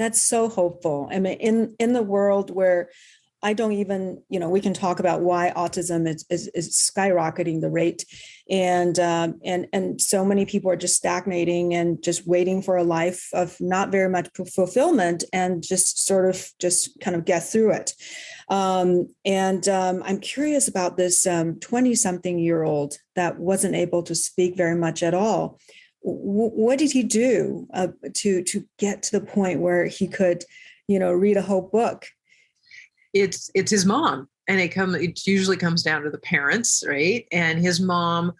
That's so hopeful. I mean, in the world where I don't even, we can talk about why autism is skyrocketing the rate, and so many people are just stagnating and just waiting for a life of not very much fulfillment and just sort of just kind of get through it. I'm curious about this 20-something-year-old that wasn't able to speak very much at all. What did he do to get to the point where he could, read a whole book? It's his mom, and it usually comes down to the parents, right? And his mom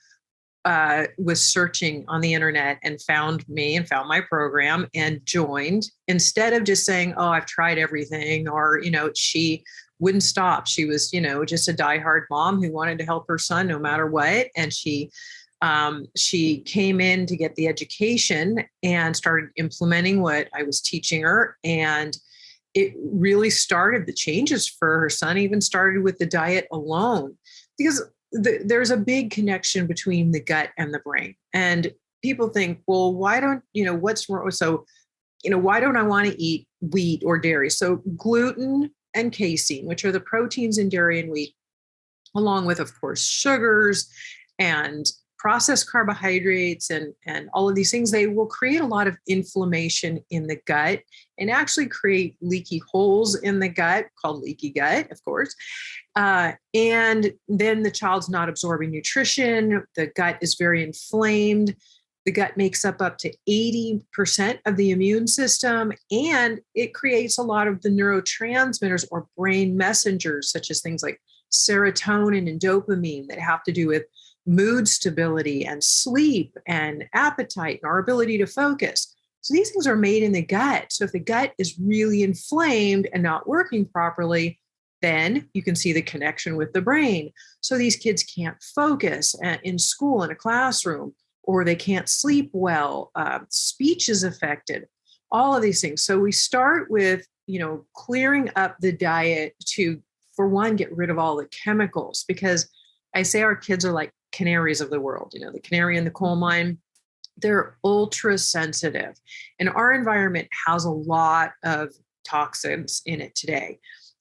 was searching on the internet and found me and found my program and joined, instead of just saying, "Oh, I've tried everything," or she wouldn't stop. She was, just a diehard mom who wanted to help her son no matter what, and she came in to get the education and started implementing what I was teaching her. And it really started, the changes for her son even started with the diet alone, because there's a big connection between the gut and the brain. And people think, well, why don't, what's wrong? So, why don't I want to eat wheat or dairy? So gluten and casein, which are the proteins in dairy and wheat, along with, of course, sugars and processed carbohydrates and all of these things, they will create a lot of inflammation in the gut and actually create leaky holes in the gut, called leaky gut, of course. And then the child's not absorbing nutrition. The gut is very inflamed. The gut makes up to 80% of the immune system, and it creates a lot of the neurotransmitters or brain messengers, such as things like serotonin and dopamine, that have to do with mood stability and sleep and appetite and our ability to focus. So these things are made in the gut. So if the gut is really inflamed and not working properly, then you can see the connection with the brain. So these kids can't focus in school, in a classroom, or they can't sleep well. Speech is affected, all of these things. So we start with, clearing up the diet to, for one, get rid of all the chemicals, because I say our kids are like canaries of the world, the canary in the coal mine. They're ultra sensitive, and our environment has a lot of toxins in it today.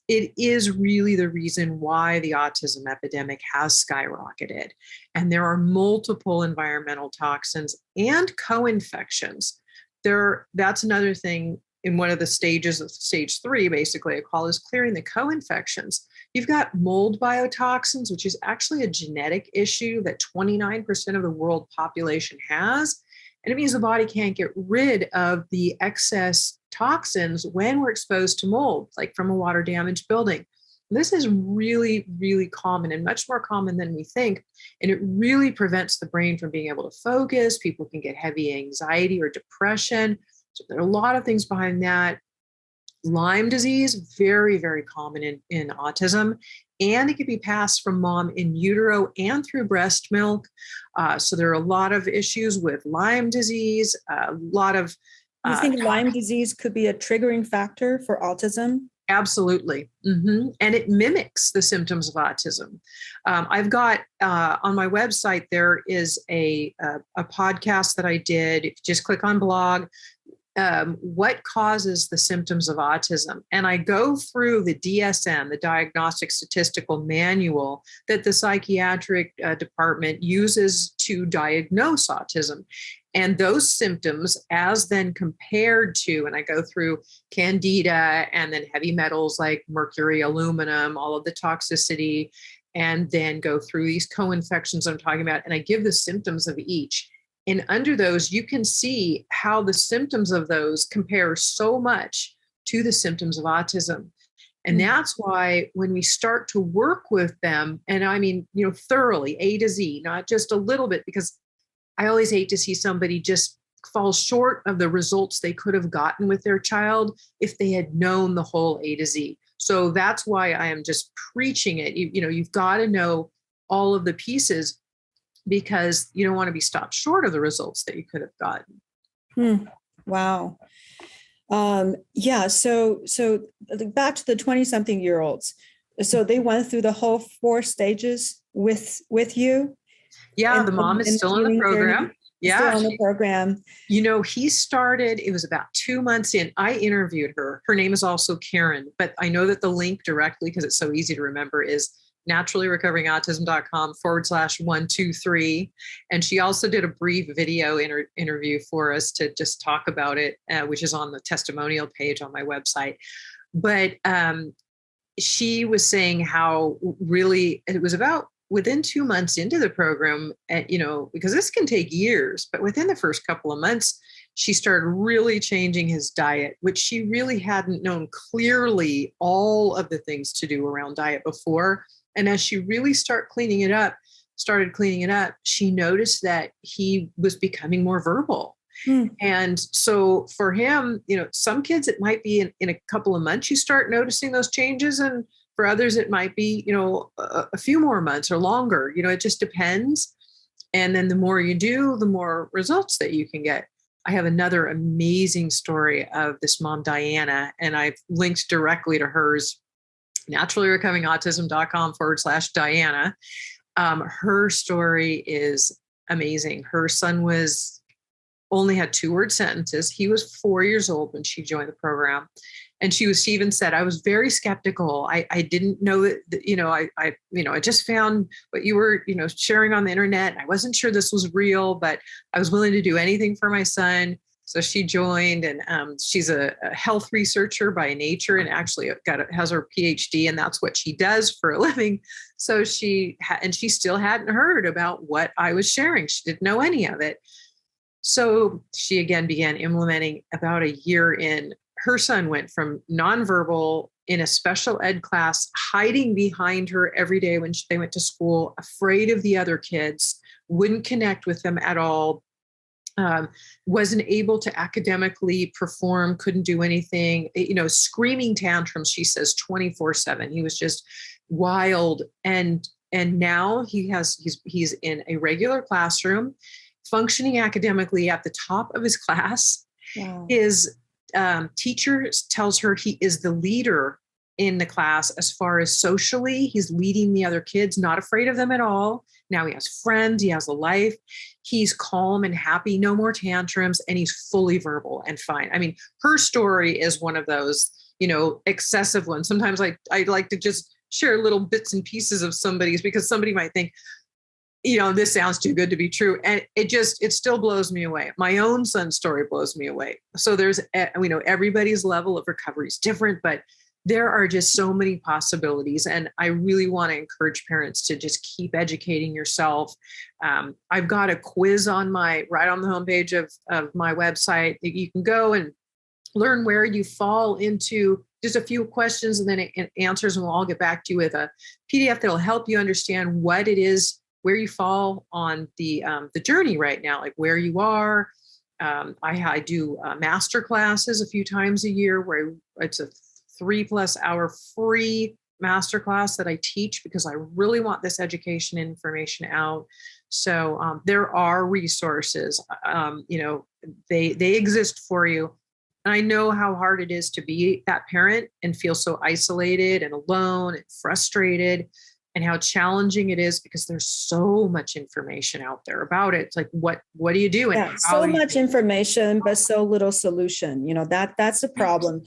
It is really the reason why the autism epidemic has skyrocketed. And there are multiple environmental toxins and co-infections. That's another thing in one of the stages of stage 3, basically, I call is clearing the co-infections. You've got mold biotoxins, which is actually a genetic issue that 29% of the world population has. And it means the body can't get rid of the excess toxins when we're exposed to mold, like from a water damaged building. This is really, really common, and much more common than we think. And it really prevents the brain from being able to focus. People can get heavy anxiety or depression. So there are a lot of things behind that. Lyme disease, very, very common in autism, and it can be passed from mom in utero and through breast milk. So there are a lot of issues with Lyme disease, a lot of... You think Lyme disease could be a triggering factor for autism? Absolutely. Mm-hmm. And it mimics the symptoms of autism. I've got on my website, there is a podcast that I did. If you just click on blog, what causes the symptoms of autism? And I go through the DSM, the Diagnostic Statistical Manual, that the psychiatric department uses to diagnose autism. And those symptoms, as then compared to, and I go through candida and then heavy metals like mercury, aluminum, all of the toxicity, and then go through these co-infections I'm talking about, and I give the symptoms of each. And under those, you can see how the symptoms of those compare so much to the symptoms of autism. And that's why when we start to work with them, and I mean, thoroughly, A to Z, not just a little bit, because I always hate to see somebody just fall short of the results they could have gotten with their child if they had known the whole A to Z. So that's why I am just preaching it. You've got to know all of the pieces, because you don't want to be stopped short of the results that you could have gotten. Wow. Yeah. So back to the 20-something-year-olds. So they went through the whole 4 stages with you. Yeah. The mom is still in the program. Still Yeah. on the program. He started, it was about 2 months in. I interviewed her. Her name is also Karen, but I know that the link directly, because it's so easy to remember, is naturallyrecoveringautism.com/123. And she also did a brief video interview for us to just talk about it, which is on the testimonial page on my website. But she was saying how really it was about within 2 months into the program, because this can take years, but within the first couple of months, she started really changing his diet, which she really hadn't known clearly all of the things to do around diet before. And as she really started cleaning it up, she noticed that he was becoming more verbal. And so for him, some kids, it might be in a couple of months, you start noticing those changes. And for others, it might be, a few more months or longer, it just depends. And then the more you do, the more results that you can get. I have another amazing story of this mom, Diana, and I've linked directly to hers, naturallyrecoveringautism.com/Diana. Her story is amazing. Her son only had 2-word sentences. He was 4 years old when she joined the program. And she even said, I was very skeptical. I didn't know that, I just found what you were, sharing on the internet. I wasn't sure this was real, but I was willing to do anything for my son. So she joined, and she's a health researcher by nature, and actually has her PhD, and that's what she does for a living. So she still hadn't heard about what I was sharing. She didn't know any of it. So she again began implementing. About a year in, her son went from nonverbal in a special ed class, hiding behind her every day when they went to school, afraid of the other kids, wouldn't connect with them at all, wasn't able to academically perform, couldn't do anything, screaming tantrums, she says, 24/7. He was just wild. And now he's in a regular classroom, functioning academically at the top of his class. Wow. His teacher tells her he is the leader in the class as far as socially. He's leading the other kids, not afraid of them at all. Now he has friends, he has a life. He's calm and happy, no more tantrums, and he's fully verbal and fine. I mean, her story is one of those, excessive ones. Sometimes I like to just share little bits and pieces of somebody's, because somebody might think, this sounds too good to be true. And it still blows me away. My own son's story blows me away. So there's, everybody's level of recovery is different, but there are just so many possibilities. And I really want to encourage parents to just keep educating yourself. I've got a quiz right on the homepage of my website that you can go and learn where you fall into. Just a few questions and then answers, and we'll all get back to you with a PDF that'll help you understand what it is, where you fall on the journey right now, like where you are. I do master classes a few times a year where it's a 3+ hour free masterclass that I teach, because I really want this education and information out. So there are resources, they exist for you. And I know how hard it is to be that parent and feel so isolated and alone and frustrated, and how challenging it is, because there's so much information out there about it. It's like, what do you do? And so much information, but so little solution. That's the problem.